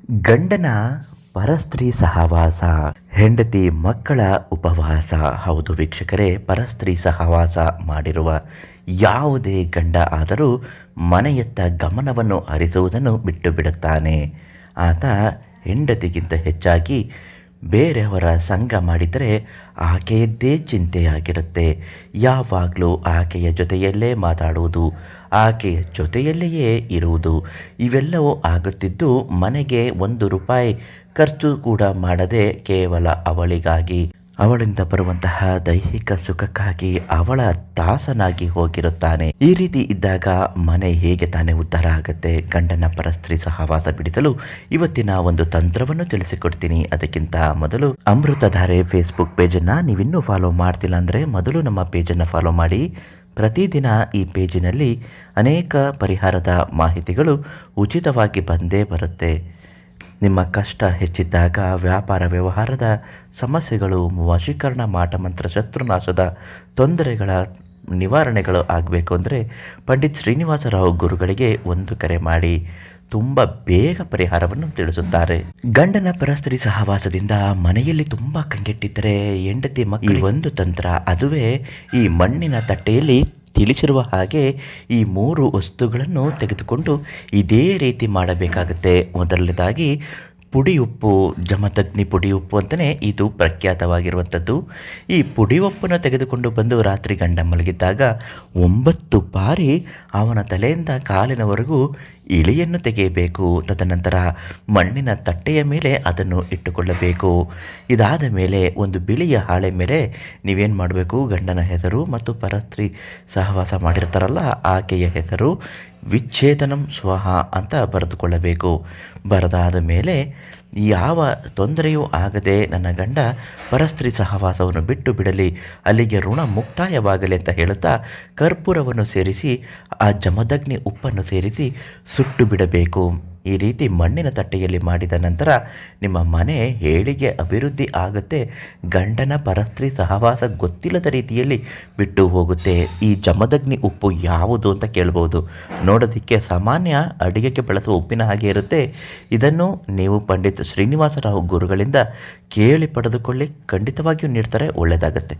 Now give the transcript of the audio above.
ಗಂಡನ ಪರಸ್ತ್ರೀ ಸಹವಾಸ, ಹೆಂಡತಿ ಮಕ್ಕಳ ಉಪವಾಸ. ಹೌದು ವೀಕ್ಷಕರೇ, ಪರಸ್ತ್ರೀ ಸಹವಾಸ ಮಾಡಿರುವ ಯಾವುದೇ ಗಂಡ ಆದರೂ ಮನೆಯತ್ತ ಗಮನವನ್ನು ಹರಿಸುವುದನ್ನು ಬಿಟ್ಟು ಬಿಡುತ್ತಾನೆ. ಆತ ಹೆಂಡತಿಗಿಂತ ಹೆಚ್ಚಾಗಿ ಬೇರೆಯವರ ಸಂಗ ಮಾಡಿದರೆ ಆಕೆಯದ್ದೇ ಚಿಂತೆಯಾಗಿರುತ್ತೆ. ಯಾವಾಗಲೂ ಆಕೆಯ ಜೊತೆಯಲ್ಲೇ ಮಾತಾಡುವುದು, ಆಕೆಯ ಜೊತೆಯಲ್ಲಿಯೇ ಇರುವುದು, ಇವೆಲ್ಲವೂ ಆಗುತ್ತಿದ್ದು ಮನೆಗೆ 1 ರೂಪಾಯಿ ಖರ್ಚು ಕೂಡ ಮಾಡದೆ ಕೇವಲ ಅವಳಿಗಾಗಿ, ಅವಳಿಂದ ಬರುವಂತಹ ದೈಹಿಕ ಸುಖಕ್ಕಾಗಿ ಅವಳ ದಾಸನಾಗಿ ಹೋಗಿರುತ್ತಾನೆ. ಈ ರೀತಿ ಇದ್ದಾಗ ಮನೆ ಹೇಗೆ ತಾನೇ ಉದ್ಧಾರ ಆಗುತ್ತೆ? ಗಂಡನ ಪರಸ್ತ್ರೀ ಸಹವಾಸ ಬಿಡಿಸಲು ಇವತ್ತಿನ ಒಂದು ತಂತ್ರವನ್ನು ತಿಳಿಸಿಕೊಡ್ತೀನಿ. ಅದಕ್ಕಿಂತ ಮೊದಲು ಅಮೃತಧಾರೆ ಫೇಸ್ಬುಕ್ ಪೇಜನ್ನು ನೀವಿನ್ನೂ ಫಾಲೋ ಮಾಡ್ತಿಲ್ಲ ಅಂದರೆ ಮೊದಲು ನಮ್ಮ ಪೇಜನ್ನು ಫಾಲೋ ಮಾಡಿ. ಪ್ರತಿದಿನ ಈ ಪೇಜಿನಲ್ಲಿ ಅನೇಕ ಪರಿಹಾರದ ಮಾಹಿತಿಗಳು ಉಚಿತವಾಗಿ ಬಂದೇ ಬರುತ್ತೆ. ನಿಮ್ಮ ಕಷ್ಟ ಹೆಚ್ಚಿದ್ದಾಗ, ವ್ಯಾಪಾರ ವ್ಯವಹಾರದ ಸಮಸ್ಯೆಗಳು, ವಶೀಕರಣ, ಮಾಟಮಂತ್ರ, ಶತ್ರುನಾಶದ ತೊಂದರೆಗಳ ನಿವಾರಣೆಗಳು ಆಗಬೇಕು ಅಂದರೆ ಪಂಡಿತ್ ಶ್ರೀನಿವಾಸರಾವ್ ಗುರುಗಳಿಗೆ ಒಂದು ಕರೆ ಮಾಡಿ. ತುಂಬ ಬೇಗ ಪರಿಹಾರವನ್ನು ತಿಳಿಸುತ್ತಾರೆ. ಗಂಡನ ಪರಸ್ತ್ರೀ ಸಹವಾಸದಿಂದ ಮನೆಯಲ್ಲಿ ತುಂಬ ಕಂಗೆಟ್ಟಿದ್ದರೆ ಹೆಂಡತಿ ಮಕ್ಕಳು ಒಂದು ತಂತ್ರ, ಅದುವೇ ಈ ಮಣ್ಣಿನ ತಟ್ಟೆಯಲ್ಲಿ ತಿಳಿಸಿರುವ ಹಾಗೆ ಈ 3 ವಸ್ತುಗಳನ್ನು ತೆಗೆದುಕೊಂಡು ಇದೇ ರೀತಿ ಮಾಡಬೇಕಾಗುತ್ತೆ. ಮೊದಲನೇದಾಗಿ ಪುಡಿ ಉಪ್ಪು, ಜಮದಗ್ನಿ ಪುಡಿ ಉಪ್ಪು ಅಂತಲೇ ಇದು ಪ್ರಖ್ಯಾತವಾಗಿರುವಂಥದ್ದು. ಈ ಪುಡಿ ಉಪ್ಪನ್ನು ತೆಗೆದುಕೊಂಡು ಬಂದು ರಾತ್ರಿ ಗಂಡ ಮಲಗಿದ್ದಾಗ 9 ಬಾರಿ ಅವನ ತಲೆಯಿಂದ ಕಾಲಿನವರೆಗೂ ಇಳಿಯನ್ನು ತೆಗೆಯಬೇಕು. ತದನಂತರ ಮಣ್ಣಿನ ತಟ್ಟೆಯ ಮೇಲೆ ಅದನ್ನು ಇಟ್ಟುಕೊಳ್ಳಬೇಕು. ಇದಾದ ಮೇಲೆ ಒಂದು ಬಿಳಿಯ ಹಾಳೆ ಮೇಲೆ ನೀವೇನು ಮಾಡಬೇಕು, ಗಂಡನ ಹೆಸರು ಮತ್ತು ಪರಸ್ತ್ರೀ ಸಹವಾಸ ಮಾಡಿರ್ತಾರಲ್ಲ ಆಕೆಯ ಹೆಸರು ವಿಚ್ಛೇದನಂ ಸ್ವಹ ಅಂತ ಬರೆದುಕೊಳ್ಳಬೇಕು. ಬರೆದಾದ ಮೇಲೆ ಯಾವ ತೊಂದರೆಯೂ ಆಗದೆ ನನ್ನ ಗಂಡ ಪರಸ್ತ್ರೀ ಸಹವಾಸವನ್ನು ಬಿಟ್ಟು ಬಿಡಲಿ, ಅಲ್ಲಿಗೆ ಋಣ ಮುಕ್ತಾಯವಾಗಲಿ ಅಂತ ಹೇಳುತ್ತಾ ಕರ್ಪೂರವನ್ನು ಸೇರಿಸಿ ಆ ಜಮದಗ್ನಿ ಉಪ್ಪನ್ನು ಸೇರಿಸಿ ಸುಟ್ಟು ಬಿಡಬೇಕು. ಈ ರೀತಿ ಮಣ್ಣಿನ ತಟ್ಟೆಯಲ್ಲಿ ಮಾಡಿದ ನಂತರ ನಿಮ್ಮ ಮನೆ ಏಳಿಗೆ ಅಭಿವೃದ್ಧಿ ಆಗುತ್ತೆ. ಗಂಡನ ಪರಸ್ತ್ರೀ ಸಹವಾಸ ಗೊತ್ತಿಲ್ಲದ ರೀತಿಯಲ್ಲಿ ಬಿಟ್ಟು ಹೋಗುತ್ತೆ. ಈ ಜಮದಗ್ನಿ ಉಪ್ಪು ಯಾವುದು ಅಂತ ಕೇಳ್ಬೋದು. ನೋಡೋದಕ್ಕೆ ಸಾಮಾನ್ಯ ಅಡಿಗೆಗೆ ಬಳಸುವ ಉಪ್ಪಿನ ಹಾಗೆ ಇರುತ್ತೆ. ಇದನ್ನು ನೀವು ಪಂಡಿತ್ ಶ್ರೀನಿವಾಸರಾವ್ ಗುರುಗಳಿಂದ ಕೇಳಿ ಪಡೆದುಕೊಳ್ಳಿ, ಖಂಡಿತವಾಗಿಯೂ ನೀಡ್ತಾರೆ, ಒಳ್ಳೆಯದಾಗತ್ತೆ.